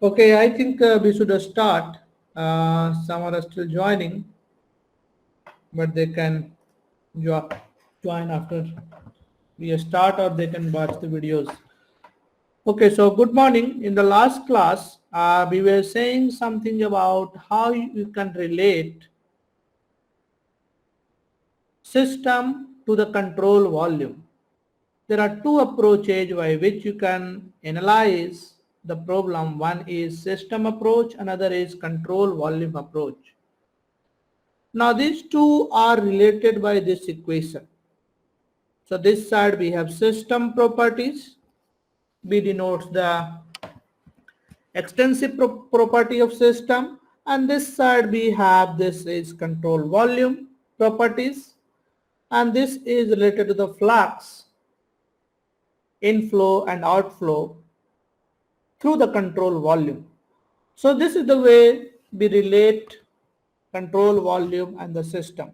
Okay, I think we should start. Some are still joining, but they can jo- join after we start or they can watch the videos. Okay, so good morning. In the last class, we were saying something about how you can relate system to the control volume. There are two approaches by which you can analyze the problem. One is system approach, another is control volume approach. Now these two are related by this equation. So this side we have system properties. B denotes the extensive property of system, and this side we have this is control volume properties, and this is related to the flux inflow and outflow through the control volume. So this is the way we relate control volume and the system.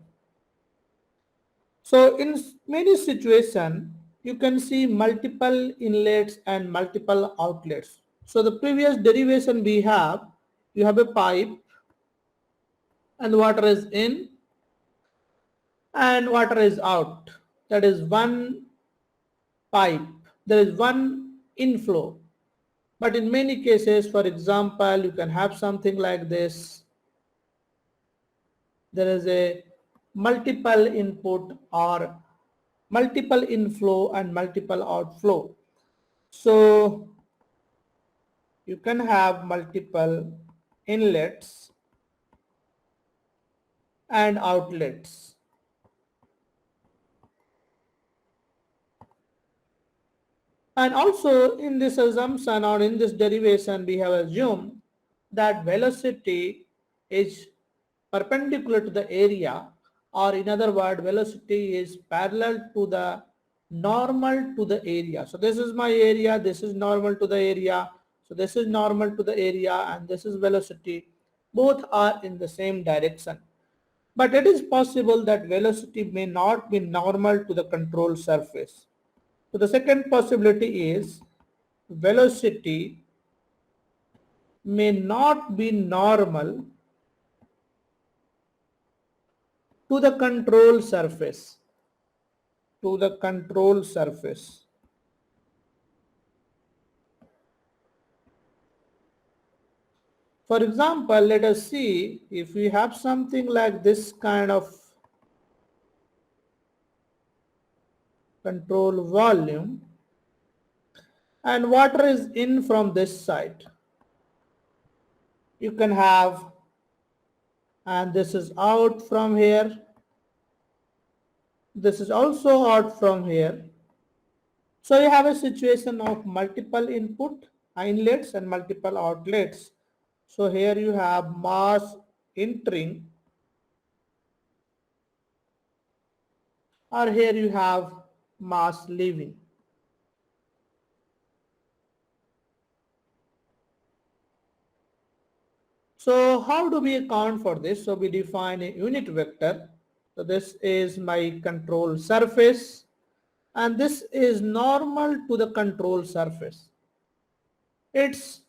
So in many situations, you can see multiple inlets and multiple outlets. So the previous derivation we have, you have a pipe and water is in and water is out. That is one pipe. There is one inflow. But in many cases, for example, you can have something like this. There is a multiple input or multiple inflow and multiple outflow. So you can have multiple inlets and outlets. And also in this assumption or in this derivation, we have assumed that velocity is perpendicular to the area, or in other words, velocity is parallel to the normal to the area. So this is my area, this is normal to the area. So this is normal to the area and this is velocity. Both are in the same direction. But it is possible that velocity may not be normal to the control surface. So the second possibility is velocity may not be normal to the control surface. To the control surface. For example, let us see if we have something like this kind of control volume and water is in from this side. You can have, and this is out from here. This is also out from here. So you have a situation of multiple inlets and multiple outlets. So here you have mass entering, or here you have mass leaving. So how do we account for this? So we define a unit vector. So this is my control surface and this is normal to the control surface. It's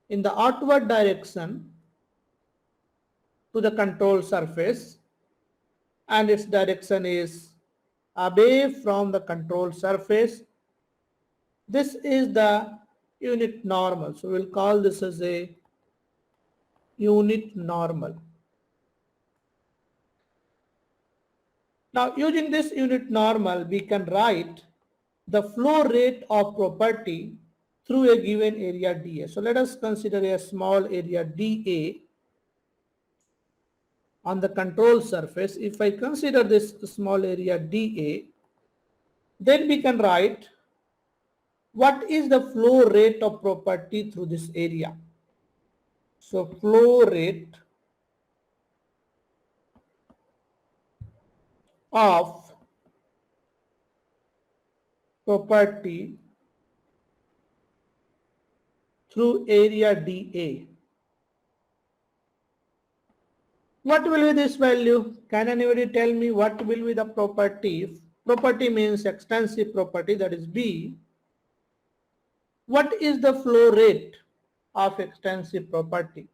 in the outward direction to the control surface and its direction is away from the control surface. This is the unit normal. So we'll call this as a unit normal. Now using this unit normal, we can write the flow rate of property through a given area dA. So let us consider a small area dA on the control surface. If I consider this small area dA, then we can write what is the flow rate of property through this area. So flow rate of property through area dA. What will be this value? Can anybody tell me what will be the property? Property means extensive property, that is B. What is the flow rate? of extensive property.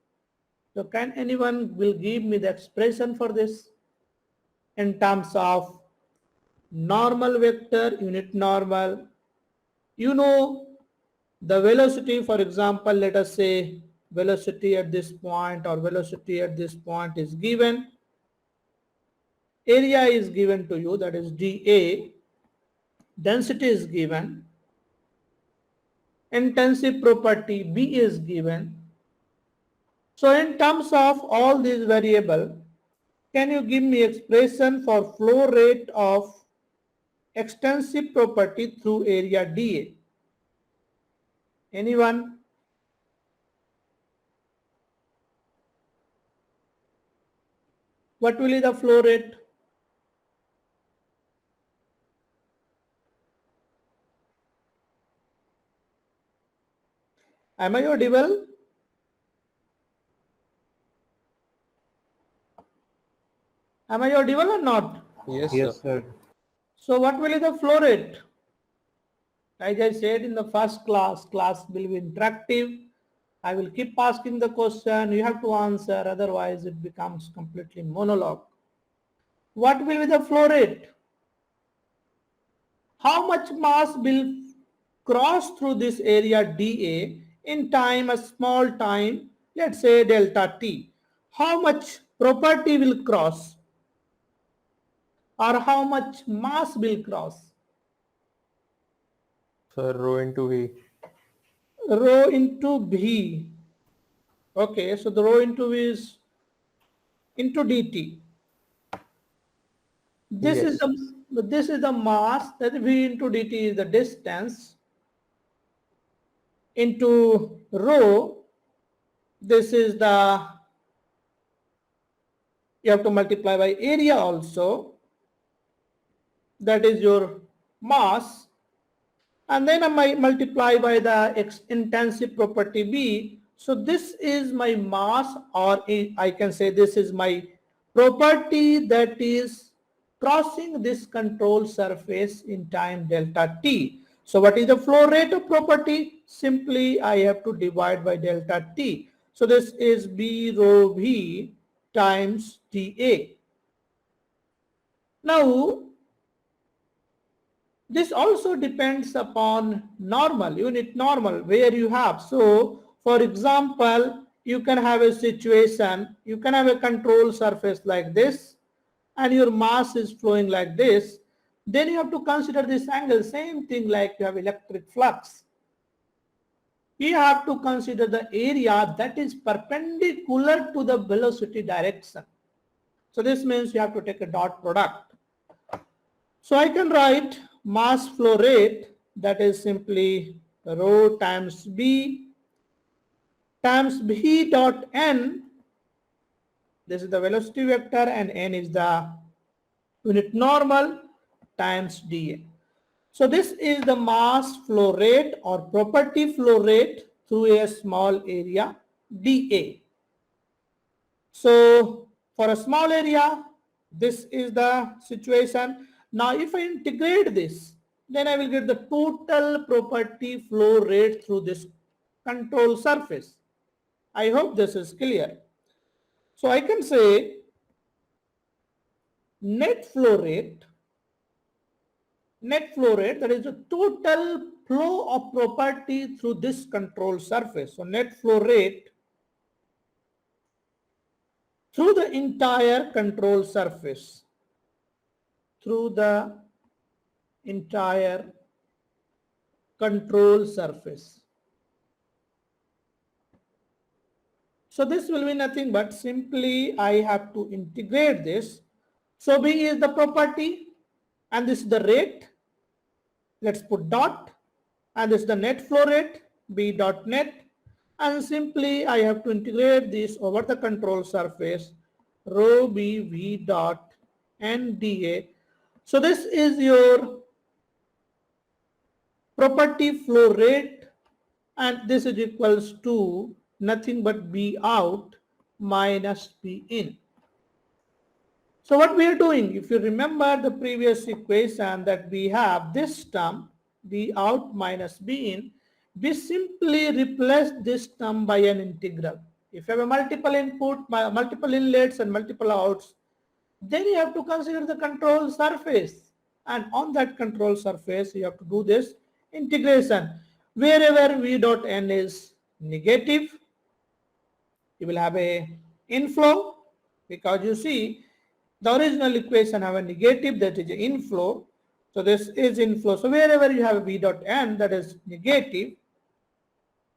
So can anyone will give me the expression for this in terms of normal vector, unit normal? You know the velocity, for example, let us say velocity at this point or velocity at this point is given. Area is given to you, that is dA. Density is given. Intensive property B is given. So in terms of all these variables, can you give me expression for flow rate of extensive property through area dA? Anyone? What will be the flow rate? Am I audible? Am I audible or not? Yes, Yes, sir. sir. So what will be the flow rate? As I said in the first class will be interactive. I will keep asking the question, you have to answer, otherwise it becomes completely monologue. What will be the flow rate? How much mass will cross through this area dA in time, a small time, let's say delta t? How much property will cross, or how much mass will cross? Sir, rho into V. Rho into V. Okay, so the rho into V is into dt. This is Yes. the mass, that V into dt is the distance, into rho. This is the, you have to multiply by area also, that is your mass, and then I might multiply by the intensive property B. So this is my mass, or I can say this is my property that is crossing this control surface in time delta t. So what is the flow rate of property? Simply I have to divide by delta t. So this is B rho V times dA. Now this also depends upon normal, unit normal, where you have. So for example, you can have a situation, you can have a control surface like this, and your mass is flowing like this. Then you have to consider this angle, same thing like you have electric flux. You have to consider the area that is perpendicular to the velocity direction. So this means you have to take a dot product. So I can write mass flow rate, that is simply rho times B times V dot N. This is the velocity vector and N is the unit normal times dA. So this is the mass flow rate or property flow rate through a small area dA. So for a small area, this is the situation. Now if I integrate this, then I will get the total property flow rate through this control surface. I hope this is clear. So I can say net flow rate, that is the total flow of property through this control surface. So net flow rate through the entire control surface, through the entire control surface. So this will be nothing but simply I have to integrate this. So B is the property and this is the rate. Let's put dot, and this is the net flow rate, B dot net, and simply I have to integrate this over the control surface, rho B V dot N dA. So this is your property flow rate, and this is equals to nothing but B out minus B in. So what we are doing, if you remember the previous equation, that we have this term B out minus B in, we simply replace this term by an integral. If you have a multiple input, multiple inlets and multiple outs, then you have to consider the control surface. And on that control surface, you have to do this integration. Wherever v dot n is negative, you will have a inflow, because you see the original equation have a negative, that is inflow. So this is inflow. So wherever you have v dot n that is negative,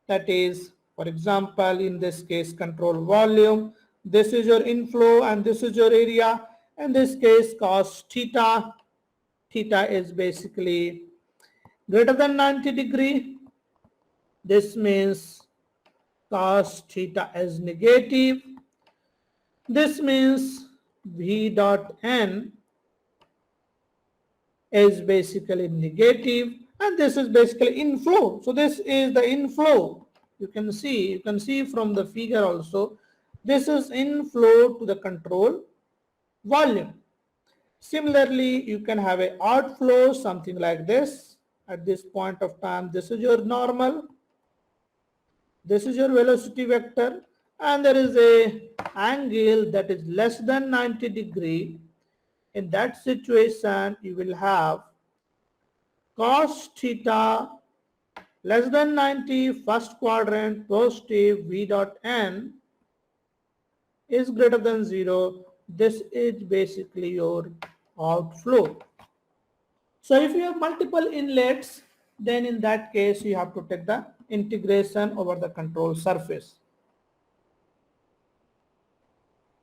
that is, for example, in this case control volume, this is your inflow and this is your area. In this case cos theta, theta is basically greater than 90 degree. This means cos theta is negative. This means v dot n is basically negative, and this is basically inflow. So this is the inflow. You can see from the figure also, this is inflow to the control volume. Similarly, you can have a outflow, something like this. At this point of time, this is your normal, this is your velocity vector, and there is a angle that is less than 90 degree. In that situation, you will have cos theta less than 90, first quadrant, positive, v dot n is greater than 0. This is basically your outflow. So if you have multiple inlets, then in that case you have to take the integration over the control surface.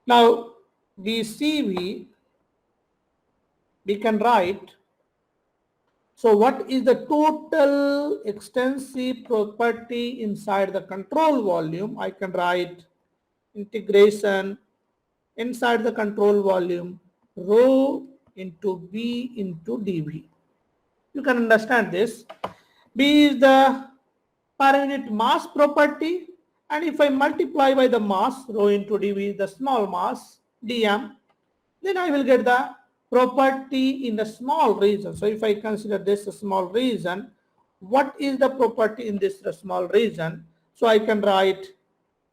Now VCV, we can write, so what is the total extensive property inside the control volume? I can write integration inside the control volume rho into B into dV. You can understand this. B is the per unit mass property, and if I multiply by the mass, rho into dV is the small mass, dm, then I will get the property in the small region. So if I consider this a small region, what is the property in this small region? So I can write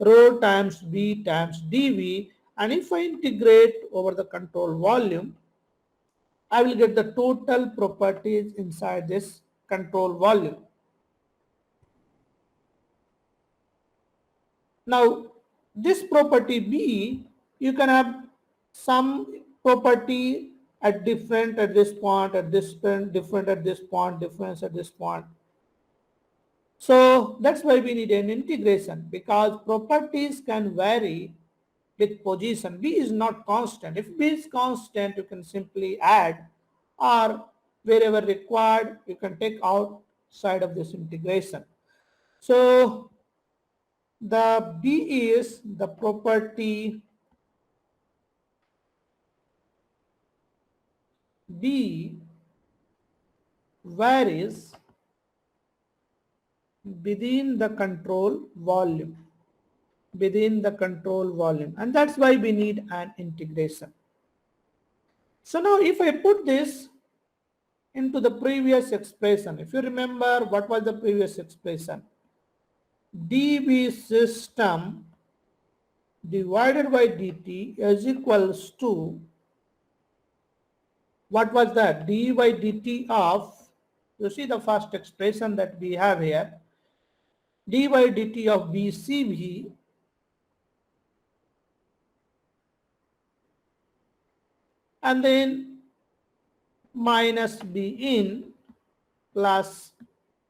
rho times B times dV, and if I integrate over the control volume, I will get the total properties inside this control volume. Now, this property B, you can have some property at different at this point, at this point, different at this point, difference at this point. So that's why we need an integration, because properties can vary with position. B is not constant. If B is constant, you can simply add, or wherever required, you can take outside of this integration. So the B is the property B varies within the control volume, and that's why we need an integration. So now if I put this into the previous expression, if you remember, what was the previous expression? dV system divided by dt is equals to, what was that? d by dt of, you see the first expression that we have here, d by dt of VCV and then minus B in plus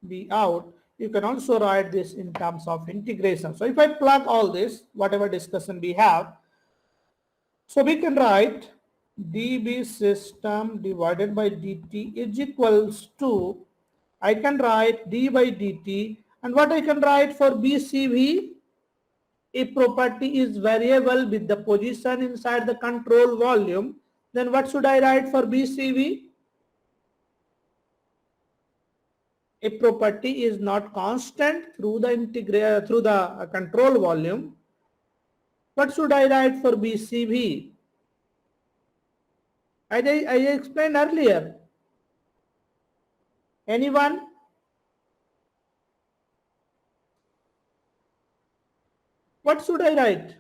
B out. You can also write this in terms of integration. So if I plug all this, whatever discussion we have, so we can write dB system divided by dt is equals to, I can write d by dt, and what I can write for BCV, if property is variable with the position inside the control volume, then what should I write for BCV? If property is not constant through the control volume, what should I write for BCV? I explained earlier. Anyone? What should I write?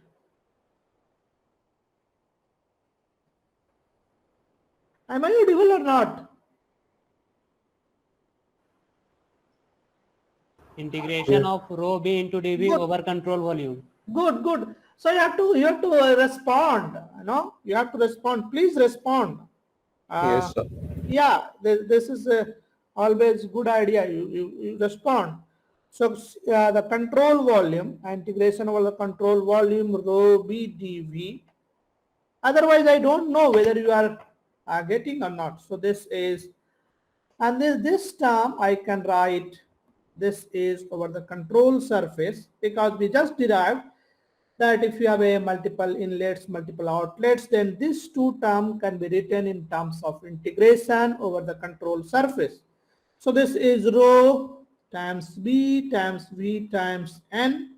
Am I audible or not? Integration of rho B into dV Good. over control volume. Good, good. So you have to respond. You have to respond. Please respond. Yes, sir. Yeah, this is always good idea. You respond. So the control volume, integration over the control volume rho B dV. Otherwise, I don't know whether you are getting or not. So this is, and this term I can write. This is over the control surface, because we just derived that if you have a multiple inlets, multiple outlets, then this two term can be written in terms of integration over the control surface. So this is rho times B times V times N.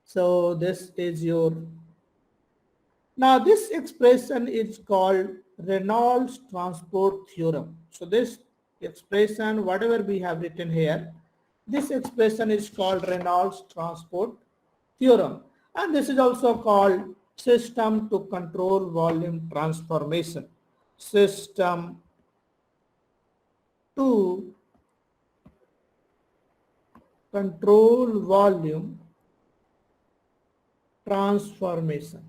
So this is your, now this expression is called Reynolds transport theorem. So this expression, whatever we have written here, this expression is called Reynolds transport theorem. And this is also called system to control volume transformation. System to control volume transformation.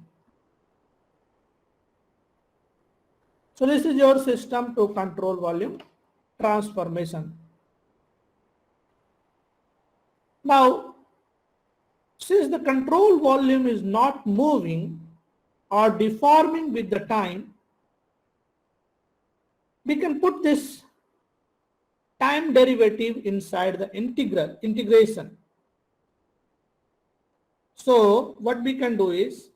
So this is your system to control volume transformation. Now, since the control volume is not moving or deforming with the time, we can put this time derivative inside the integration. So what we can do is,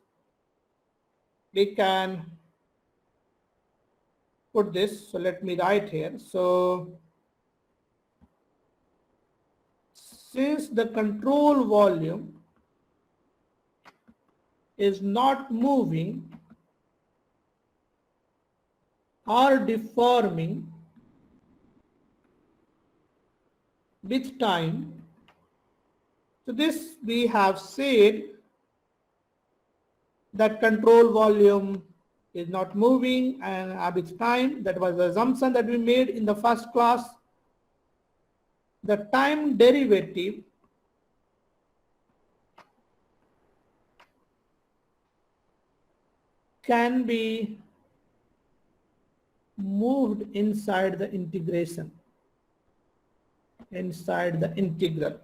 we can put this. So let me write here. So since the control volume is not moving or deforming with time, so this we have said that control volume is not moving and with time. That was the assumption that we made in the first class. The time derivative can be moved inside the integration, inside the integral.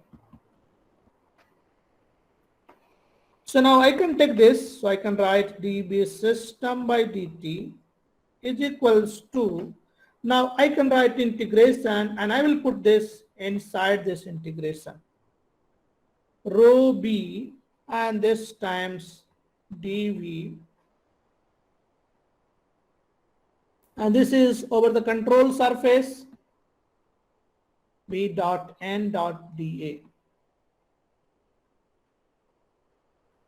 So now I can take this, so I can write dB system by dt is equals to, now I can write integration and I will put this inside this integration. Rho B and this times dV, and this is over the control surface B dot N dot dA.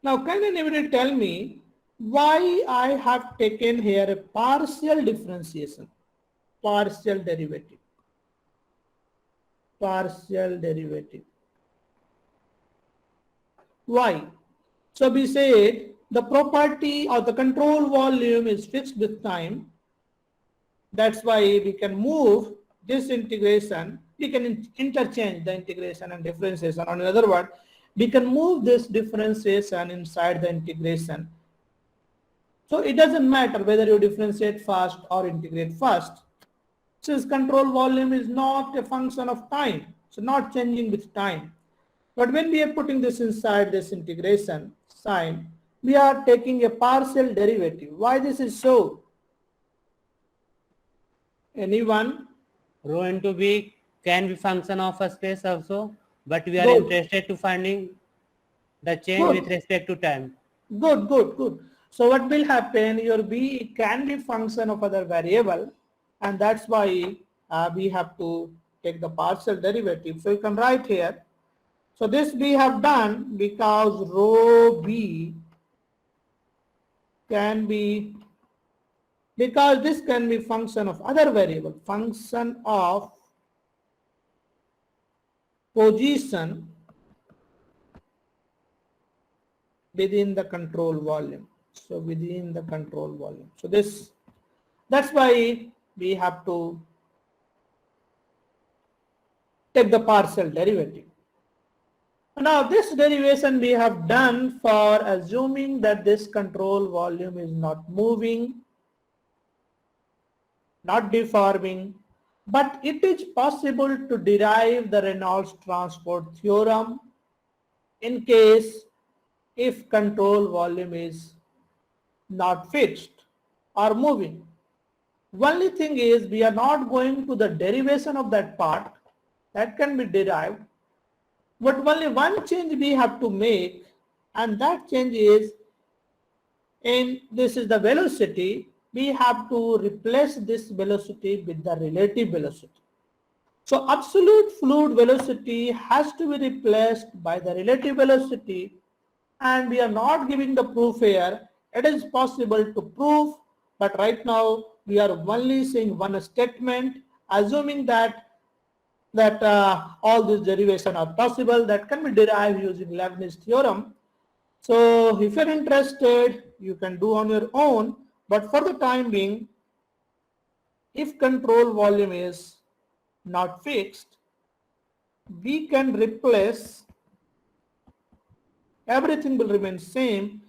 Now can anybody tell me why I have taken here a partial differentiation, partial derivative, partial derivative? Why? So we said the property of the control volume is fixed with time. That's why we can move this integration, we can interchange the integration and differentiation. On another word, we can move this differentiation inside the integration. So it doesn't matter whether you differentiate first or integrate first. Since control volume is not a function of time, so not changing with time. But when we are putting this inside this integration sign, we are taking a partial derivative. Why this is so? Anyone? Rho into B can be function of a space also, but we are Good. interested to finding the change Good. with respect to time. Good, good, good. So what will happen, your B can be function of other variable, and that's why we have to take the partial derivative. So you can write here. So this we have done because rho B can be, because this can be function of other variable, function of position within the control volume. So within the control volume. So that's why we have to take the partial derivative. Now this derivation we have done for assuming that this control volume is not moving, not deforming, but it is possible to derive the Reynolds transport theorem in case if control volume is not fixed or moving. Only thing is we are not going to the derivation of that part that can be derived, but only one change we have to make, and that change is this is the velocity. We have to replace this velocity with the relative velocity. So absolute fluid velocity has to be replaced by the relative velocity, and we are not giving the proof here. It is possible to prove, but right now we are only saying one statement, assuming that all these derivations are possible that can be derived using Leibniz theorem. So if you're interested, you can do on your own, but for the time being, if control volume is not fixed, we can replace, everything will remain same,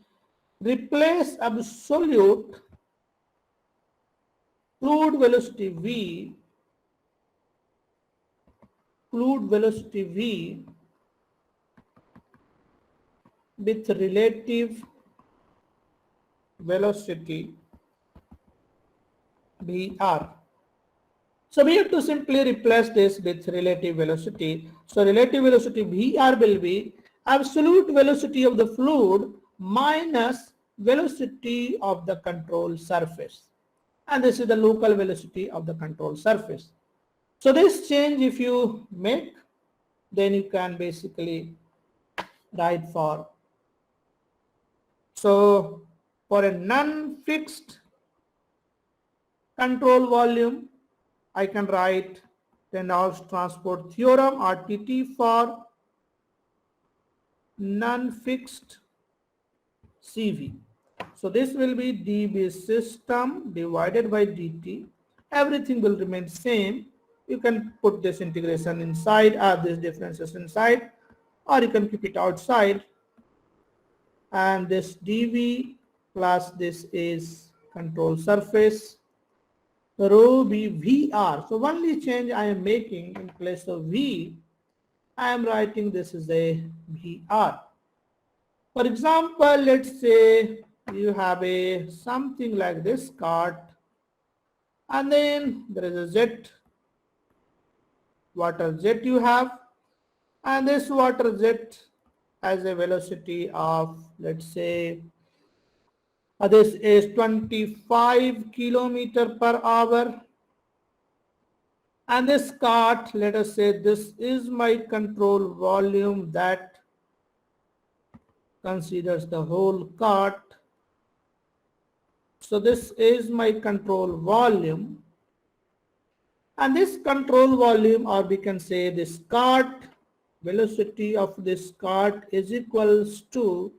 replace absolute fluid velocity V with relative velocity Vr. So we have to simply replace this with relative velocity. So relative velocity Vr will be absolute velocity of the fluid minus velocity of the control surface. And this is the local velocity of the control surface. So this change if you make, then you can basically write for. So for a non-fixed control volume, I can write Reynolds transport theorem RTT for non-fixed CV. So this will be dB system divided by dt. Everything will remain same. You can put this integration inside, add these differences inside, or you can keep it outside. And this dV plus this is control surface, rho be VR. So only change I am making, in place of V, I am writing this is a VR. For example, let's say you have a something like this cart, and then there is a jet, water jet you have, and this water jet has a velocity of, let's say, this is 25 kilometer per hour, and this cart, let us say this is my control volume that considers the whole cart. So this is my control volume, and this control volume, or we can say this cart, velocity of this cart is equals to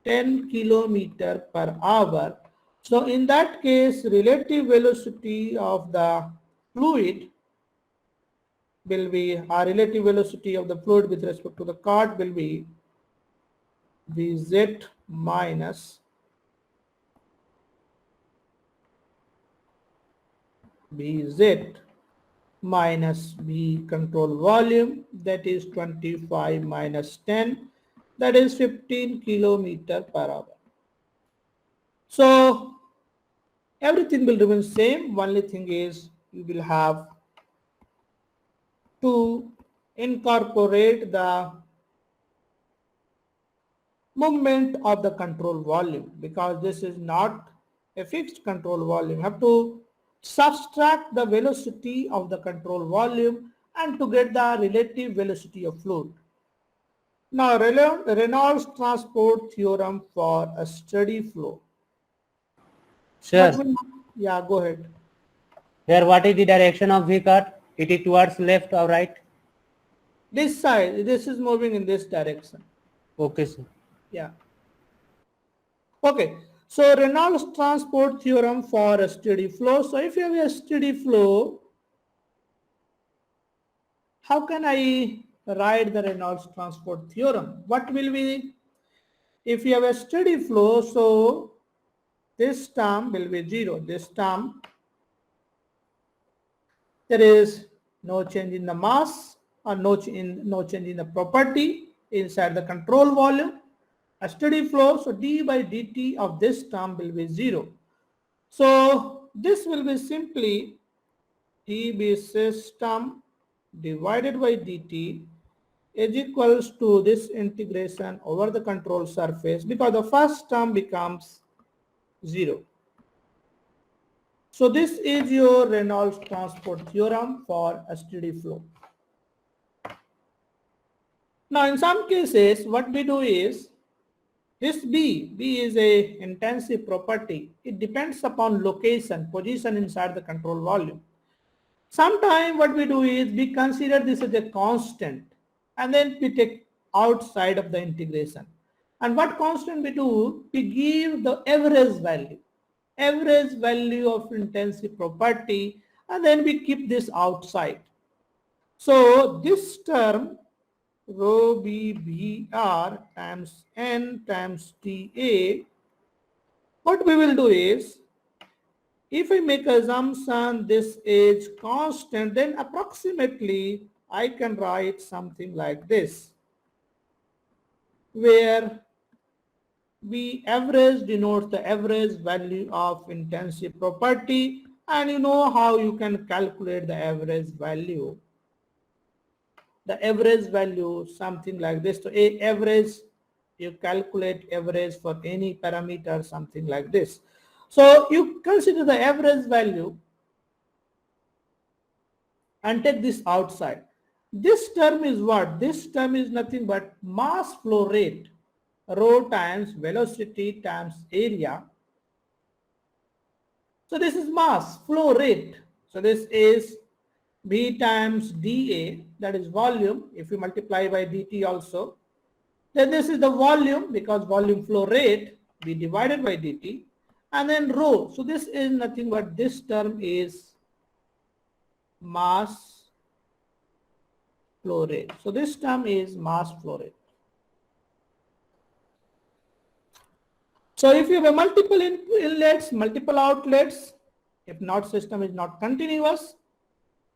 10 kilometer per hour. So in that case, relative velocity of the fluid will be, our relative velocity of the fluid with respect to the cart will be Vz minus Vz minus V control volume, that is 25 minus 10, that is 15 kilometer per hour. So everything will remain same. Only thing is you will have to incorporate the movement of the control volume, because this is not a fixed control volume. You have to subtract the velocity of the control volume and to get the relative velocity of fluid. Now Reynolds transport theorem for a steady flow. Sure. Yeah, go ahead. Here, what is the direction of V cut? It is towards left or right? This side, this is moving in this direction. Okay, sir. Yeah. Okay, so Reynolds transport theorem for a steady flow. So if you have a steady flow, how can I write the Reynolds transport theorem? What will be, if you have a steady flow, so this term will be 0. This term, there is no change in the mass or no change in the property inside the control volume. A steady flow, so d by dt of this term will be 0. So this will be simply d system divided by dt is equals to this integration over the control surface, because the first term becomes 0. So this is your Reynolds transport theorem for a steady flow. Now in some cases what we do is, this B is a intensive property. It depends upon location, position inside the control volume. Sometimes what we do is we consider this as a constant and then we take outside of the integration. And what constant we do? We give the average value of intensive property, and then we keep this outside. So this term rho B BR times N times TA, what we will do is, if I make assumption this is constant, then approximately I can write something like this, where we average denotes the average value of intensive property, and you know how you can calculate the average value. The average value something like this. So a average, you calculate average for any parameter something like this. So you consider the average value and take this outside. This term is what? This term is nothing but mass flow rate, rho times velocity times area. So this is mass flow rate. So this is V times dA, that is volume. If you multiply by dt also, then this is the volume, because volume flow rate we divided by dt, and then rho. So this is nothing but, this term is mass flow rate. So this term is mass flow rate. So if you have a multiple inlets, multiple outlets, if not system is not continuous,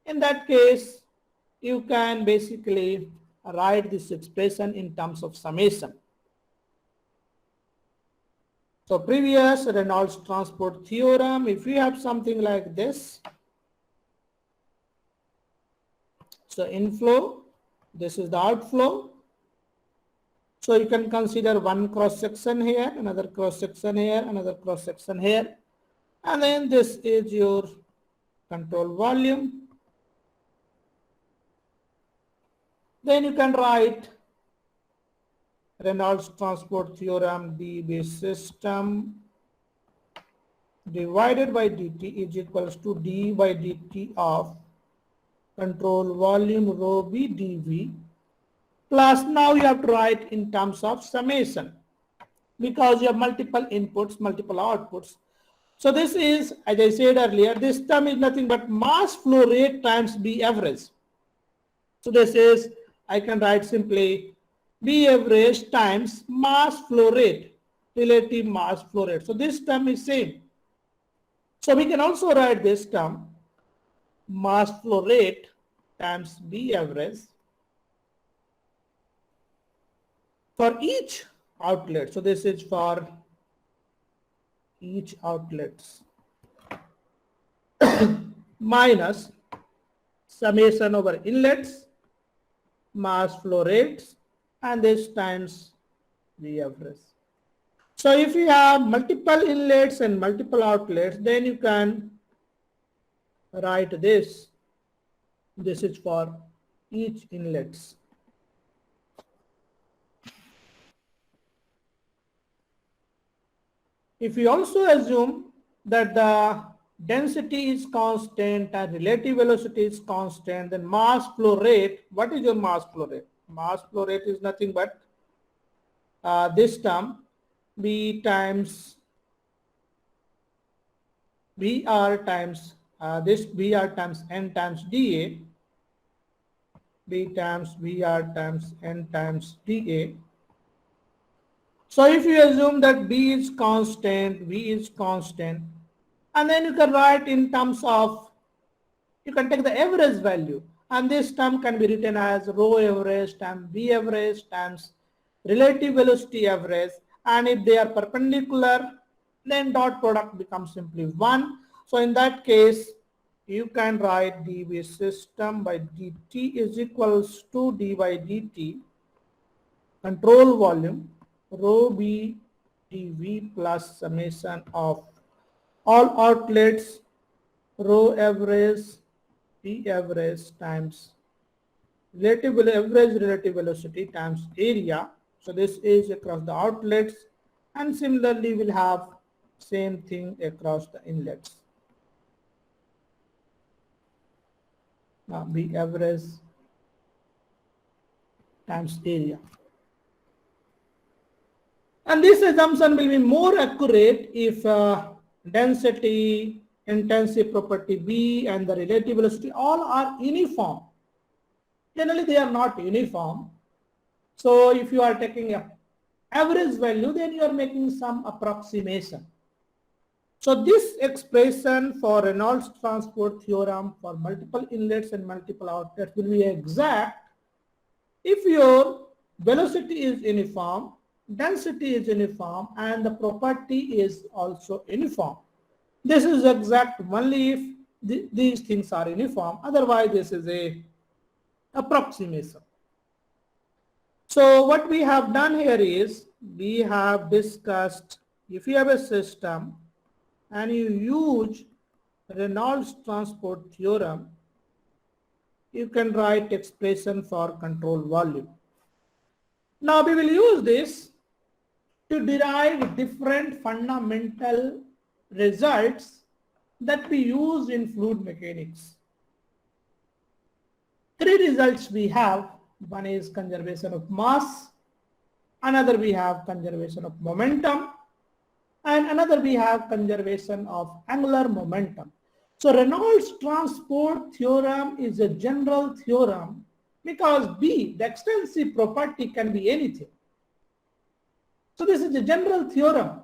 in that case you can basically write this expression in terms of summation. So previous Reynolds transport theorem, if you have something like this, so inflow, this is the outflow. So you can consider one cross section here, another cross section here, another cross section here, and then this is your control volume. Then you can write Reynolds transport theorem, dB system divided by dt is equals to d by dt of control volume rho b dV, plus now you have to write in terms of summation, because you have multiple inputs, multiple outputs. So this is, as I said earlier, this term is nothing but mass flow rate times B average. So this is, I can write simply B average times mass flow rate, relative mass flow rate. So this term is same. So we can also write this term mass flow rate times B average for each outlet. So this is for each outlets minus summation over inlets, mass flow rates, and this times the average. So if you have multiple inlets and multiple outlets, then you can write this. This is for each inlets. If we also assume that the density is constant and relative velocity is constant, then mass flow rate, what is your mass flow rate? Mass flow rate is nothing but this term, B times BR times this BR times N times dA, B times BR times N times dA. So if you assume that B is constant, V is constant, and then you can write in terms of, you can take the average value, and this term can be written as rho average times B average times relative velocity average, and if they are perpendicular, then dot product becomes simply 1. So in that case, you can write dV system by dt is equals to d by dt control volume rho b dV plus summation of all outlets rho average P average times average relative velocity times area. So this is across the outlets, and similarly we'll have same thing across the inlets. Now B average times area. And this assumption will be more accurate if density, intensity property B and the relative velocity all are uniform. Generally they are not uniform. So if you are taking a average value, then you are making some approximation. So this expression for Reynolds transport theorem for multiple inlets and multiple outlets will be exact if your velocity is uniform, density is uniform, and the property is also uniform. This is exact only if these things are uniform. Otherwise, this is a approximation. So what we have done here is we have discussed if you have a system and you use Reynolds transport theorem, you can write expression for control volume. Now we will use this to derive different fundamental results that we use in fluid mechanics. Three results we have. One is conservation of mass, another we have conservation of momentum, and another we have conservation of angular momentum. So Reynolds transport theorem is a general theorem because B, the extensive property, can be anything. So this is a general theorem.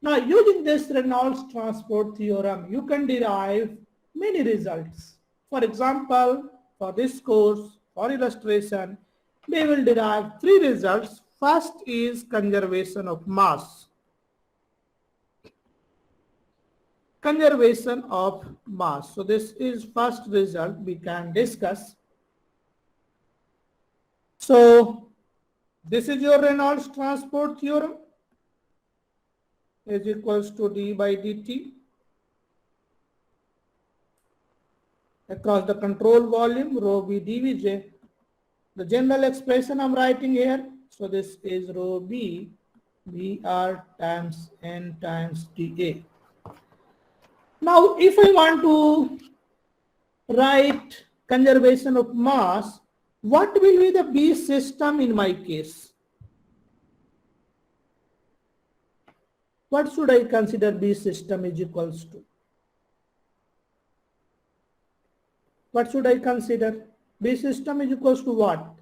Now using this Reynolds transport theorem, you can derive many results. For example, for this course, for illustration, we will derive three results. First is conservation of mass. Conservation of mass. So this is first result we can discuss. So this is your Reynolds transport theorem is equals to d by dt across the control volume rho b dvj. The general expression I'm writing here. So this is rho b vr times n times dA. Now if I want to write conservation of mass, what will be the B system in my case? What should I consider B system is equals to? What should I consider? B system is equals to what?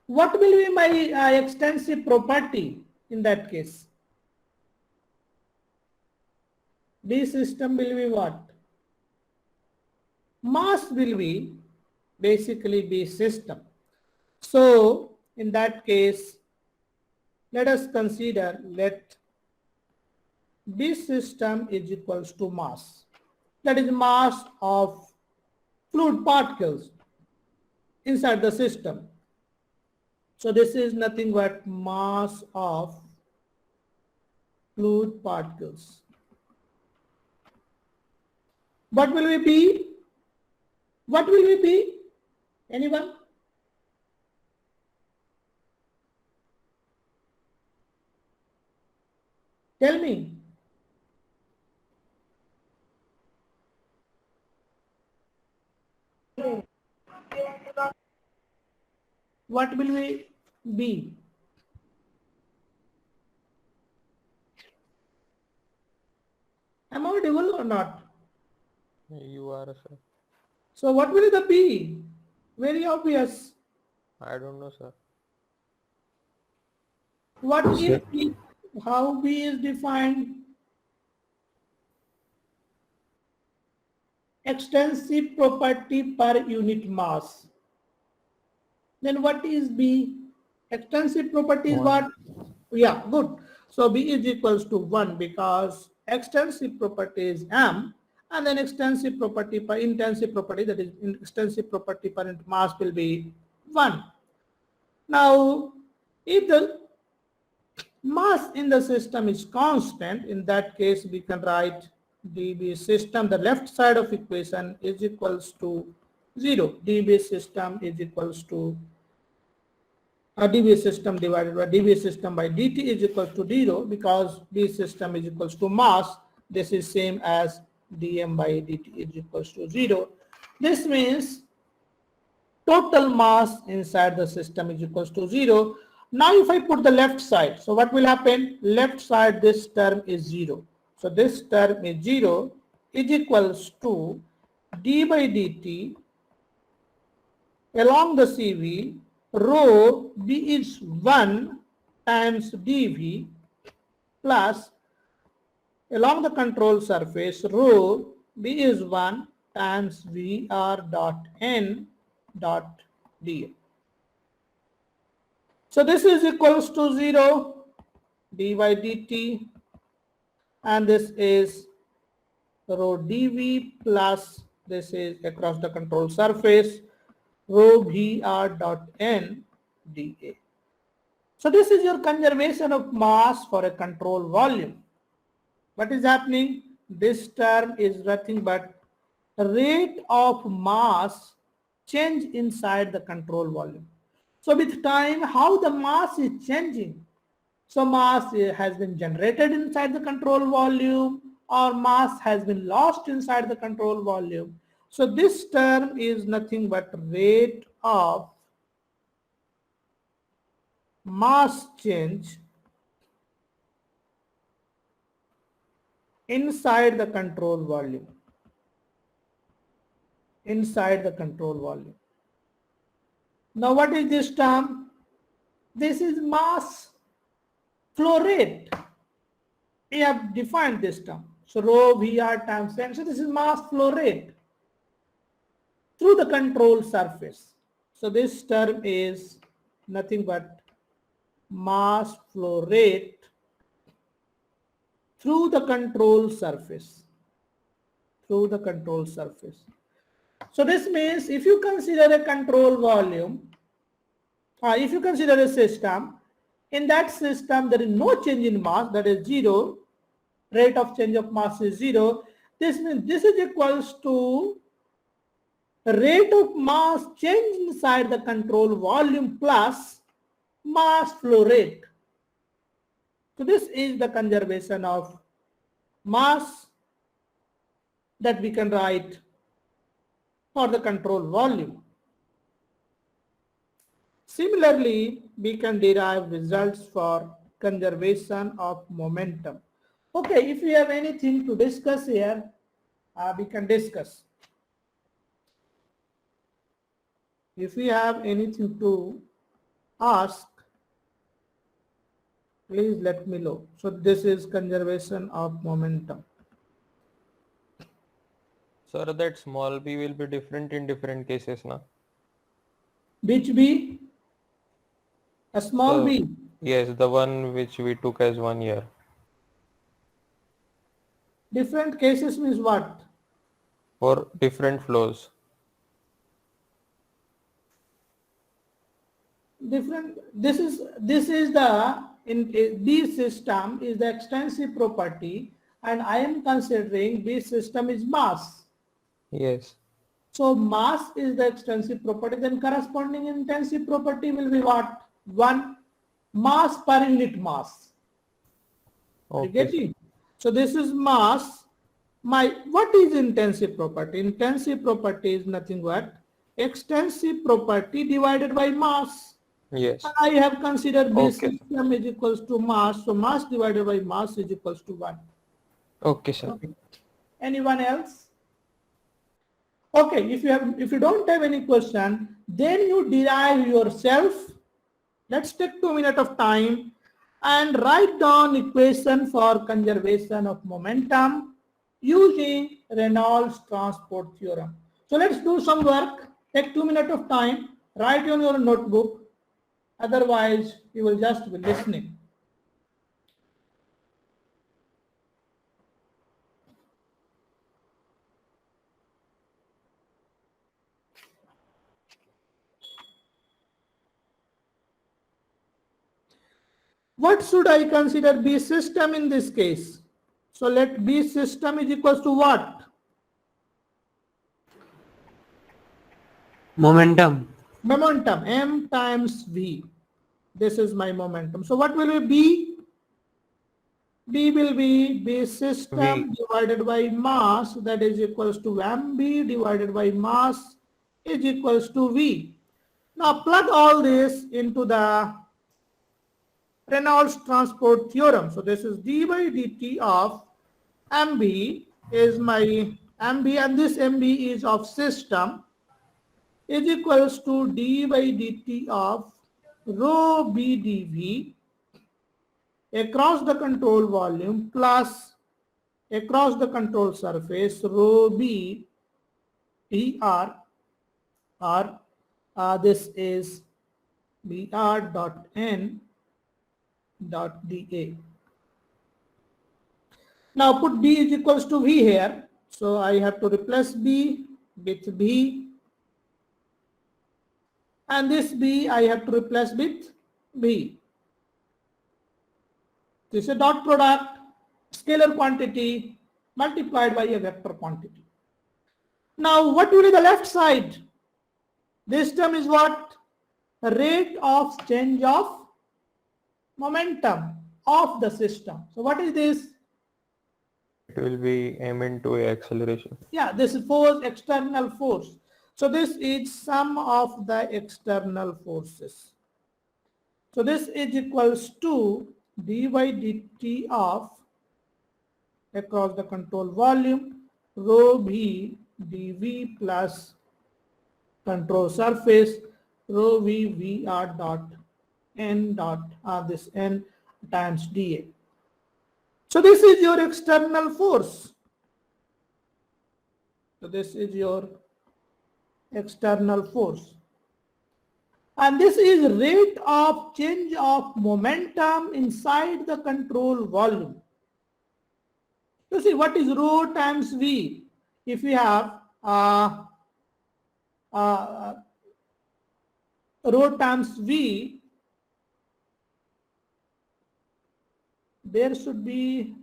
What will be my extensive property in that case? B system will be what? Mass will be basically B system. So in that case, let us consider let B system is equals to mass. That is mass of fluid particles inside the system. So this is nothing but mass of fluid particles. What will we be? What will we be? Anyone? Tell me. What will we B? Am I audible or not? You are, sir. So what will the B? Very obvious. I don't know, sir. What Sir. if B? How B is defined? Extensive property per unit mass. Then what is B? Extensive property is One. what? Yeah, good. So B is equals to 1 because extensive property is M, and then extensive property per intensive property, that is extensive property per unit mass, will be 1. Now, if the mass in the system is constant, in that case we can write dB system, the left side of equation is equals to 0. dB system is equals to dB system divided by dB system by dt is equals to 0, because B system is equals to mass. This is same as dm by dt is equals to 0. This means total mass inside the system is equals to 0. Now if I put the left side, so what will happen? Left side, this term is 0. So this term is 0 is equals to d by dt along the CV, rho B is 1 times dV plus along the control surface, rho B is 1 times VR dot N dot dA. So this is equals to 0 d by dt, and this is rho dV plus this is across the control surface, rho VR dot N dA. So this is your conservation of mass for a control volume. What is happening? This term is nothing but rate of mass change inside the control volume. So with time, how the mass is changing? So mass has been generated inside the control volume, or mass has been lost inside the control volume. So this term is nothing but rate of mass change inside the control volume. Inside the control volume. Now what is this term? This is mass flow rate. We have defined this term. So rho VR times N. So this is mass flow rate through the control surface. So this term is nothing but mass flow rate through the control surface. Through the control surface. So this means if you consider a control volume, or if you consider a system, in that system there is no change in mass, that is 0, rate of change of mass is 0. This means this is equals to the rate of mass change inside the control volume plus mass flow rate. So this is the conservation of mass that we can write for the control volume. Similarly, we can derive results for conservation of momentum. Okay, if you have anything to discuss here, we can discuss. If you have anything to ask, please let me know. So this is conservation of momentum. Sir, that small b will be different in different cases, na? Which B? A small b? Yes, the one which we took as 1 year. Different cases means what? For different flows. Different. This is the in B system is the extensive property, and I am considering B system is mass. Yes. So mass is the extensive property, then corresponding intensive property will be what? 1 mass per unit mass. Okay. You get it? So this is mass. What is intensive property? Intensive property is nothing but extensive property divided by mass. Yes. I have considered B Okay. system is equals to mass, so mass divided by mass is equals to 1. Okay, sir. Okay. Anyone else? Okay, if you don't have any question, then you derive yourself. Let's take 2 minutes of time and write down equation for conservation of momentum using Reynolds transport theorem. So let's do some work. Take 2 minutes of time, write on your notebook. Otherwise, you will just be listening. What should I consider B system in this case? So let B system is equals to what? Momentum. Momentum, M times V. This is my momentum. So what will be B? B will be B system V. divided by mass, that is equals to MB divided by mass is equals to V. Now plug all this into the Reynolds transport theorem. So this is d by dt of MB is my MB, and this MB is of system, is equals to d by dt of rho B dV across the control volume plus across the control surface rho B dr, or this is br dot n dot dA. Now put B is equals to V here. So I have to replace B with B, and this B I have to replace with B. This is a dot product, scalar quantity multiplied by a vector quantity. Now what will be the left side? This term is what? Rate of change of momentum of the system. So what is this? It will be m into a acceleration. Yeah, this is force, external force. So this is sum of the external forces. So this is equals to d by dt of across the control volume rho v dv plus control surface rho v vr dot n dot this n times dA. So this is your external force. So this is your external force. And this is rate of change of momentum inside the control volume. You see, what is rho times V? If we have rho times V, there should be,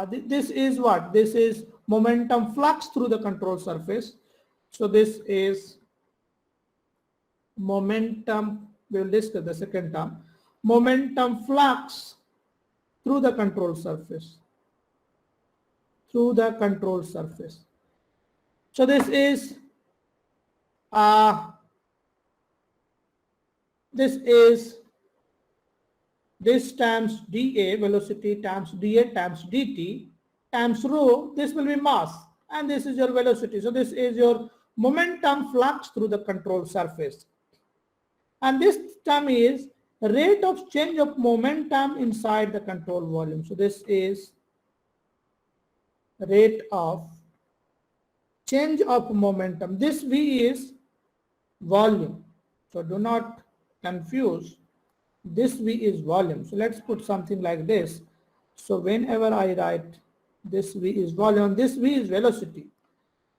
this is what? This is momentum flux through the control surface. So this is momentum, we will discuss the second term, momentum flux through the control surface. Through the control surface. So this is this times dA, velocity times dA times dt times rho, this will be mass, and this is your velocity. So this is your momentum flux through the control surface. And this term is rate of change of momentum inside the control volume. So this is rate of change of momentum. This V is volume. So do not confuse. This V is volume. So let's put something like this. So whenever I write this V is volume, this V is velocity.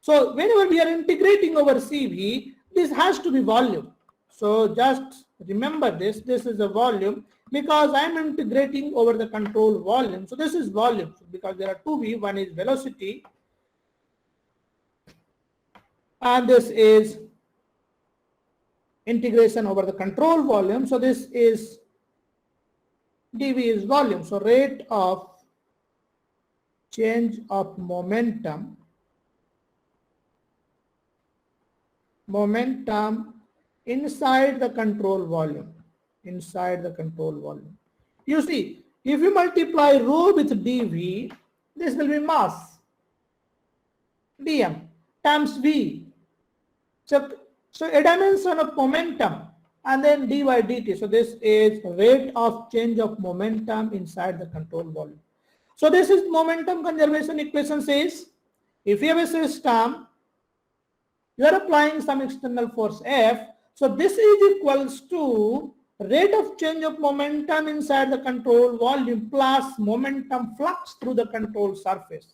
So whenever we are integrating over CV, this has to be volume. So just remember this is a volume because I am integrating over the control volume. So this is volume because there are two V, one is velocity and this is integration over the control volume. So this is dV is volume. So rate of change of momentum inside the control volume, inside the control volume. You see, if you multiply rho with dV, this will be mass dm times v. So a dimension of momentum and then d by dt. So this is rate of change of momentum inside the control volume. So this is momentum conservation equation says, if you have a system, you are applying some external force F. So this is equals to rate of change of momentum inside the control volume plus momentum flux through the control surface.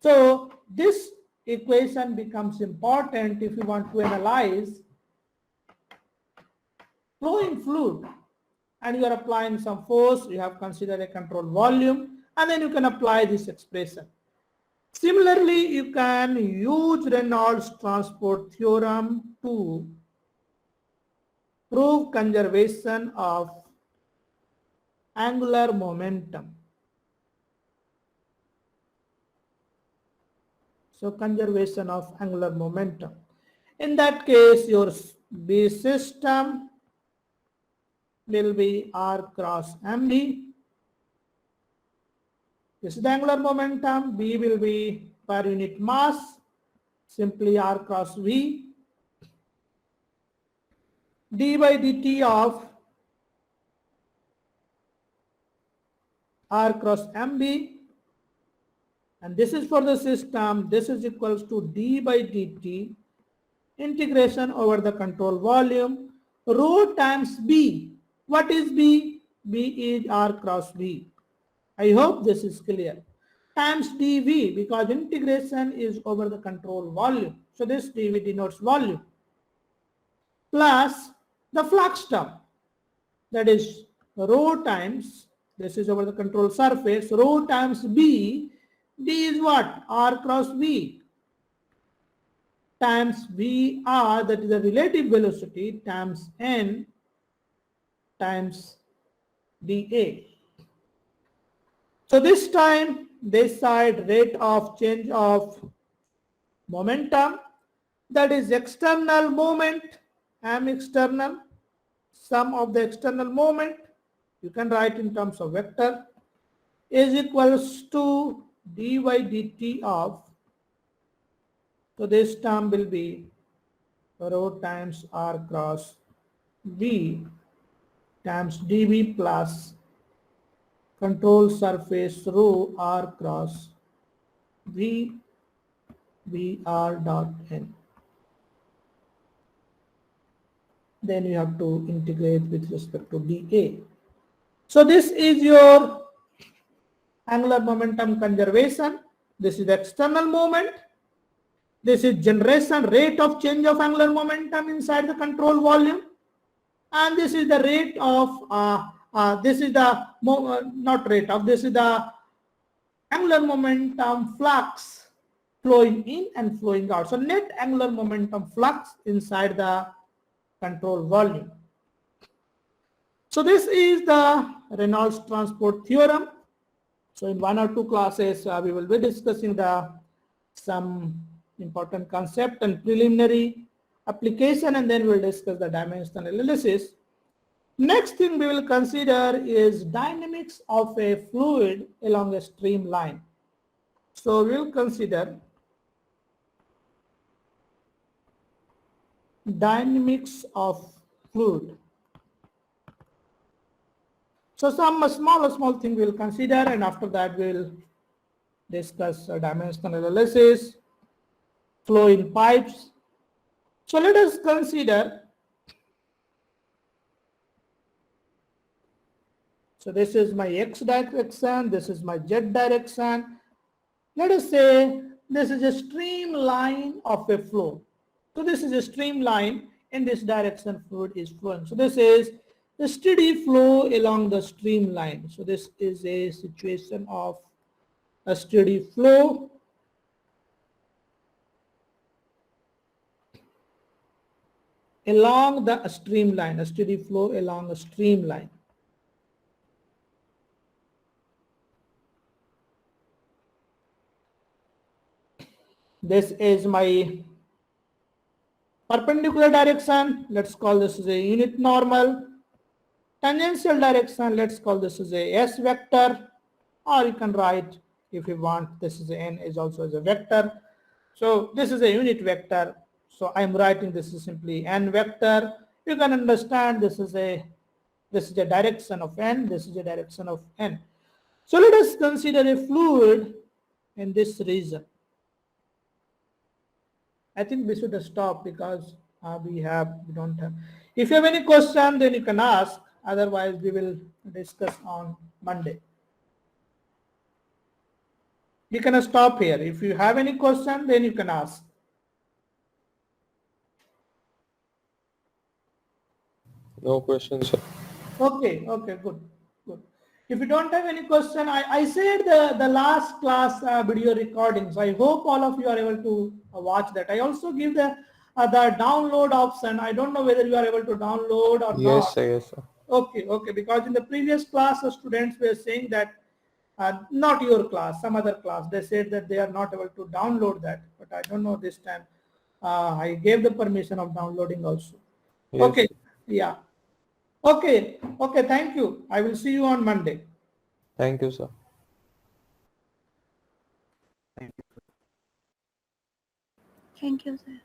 So this equation becomes important if you want to analyze flowing fluid and you are applying some force, you have considered a control volume, and then you can apply this expression. Similarly, you can use Reynolds transport theorem to prove conservation of angular momentum. So conservation of angular momentum. In that case, your B system will be R cross mv. This is the angular momentum. B will be per unit mass, simply R cross V. D by dt of R cross mb, and this is for the system. This is equals to d by dt integration over the control volume rho times b. What is b? B is R cross v. I hope this is clear. Times dv, because integration is over the control volume. So this dv denotes volume. Plus the flux term, that is rho times, this is over the control surface, rho times b. D is what? R cross v times Vr, that is the relative velocity, times n times dA. So this time, this side rate of change of momentum, that is external moment, m external, sum of the external moment, you can write in terms of vector, is equals to dy dt of, so this term will be rho times R cross V times dV plus control surface rho R cross V Vr dot n. Then you have to integrate with respect to dA. So this is your angular momentum conservation. This is the external moment. This is generation rate of change of angular momentum inside the control volume. And this is the rate of, this is the, not rate of, this is the angular momentum flux flowing in and flowing out. So net angular momentum flux inside the control volume. So this is the Reynolds transport theorem. So in one or two classes, we will be discussing some important concept and preliminary application, and then we'll discuss the dimensional analysis. Next thing we will consider is dynamics of a fluid along a streamline. So we'll consider dynamics of fluid. So some small thing we'll consider, and after that we'll discuss dimensional analysis, flow in pipes. So let us consider, so this is my x direction, this is my z direction. Let us say this is a streamline of a flow. So this is a streamline, in this direction fluid is flowing. So this is the steady flow along the streamline. So this is a situation of a steady flow along the streamline, a steady flow along a streamline. This is my Perpendicular direction, let's call this as a unit normal. Tangential direction, let's call this as a S vector, or you can write, if you want, this is a N is also as a vector. So this is a unit vector. So I'm writing this is simply N vector. You can understand this is the direction of N, this is the direction of N. So let us consider a fluid in this region. I think we should stop because we don't have. If you have any question, then you can ask. Otherwise, we will discuss on Monday. You can stop here. If you have any question, then you can ask. No questions, sir. Okay, good. If you don't have any question, I said the last class video recordings. I hope all of you are able to watch that. I also give the download option. I don't know whether you are able to download or not. Yes, sir. Yes, sir. Okay, because in the previous class, the students were saying that, not your class, some other class, they said that they are not able to download that, but I don't know this time. I gave the permission of downloading also. Yes, Okay, sir. yeah. Okay, thank you. I will see you on Monday. Thank you, sir. Thank you, sir.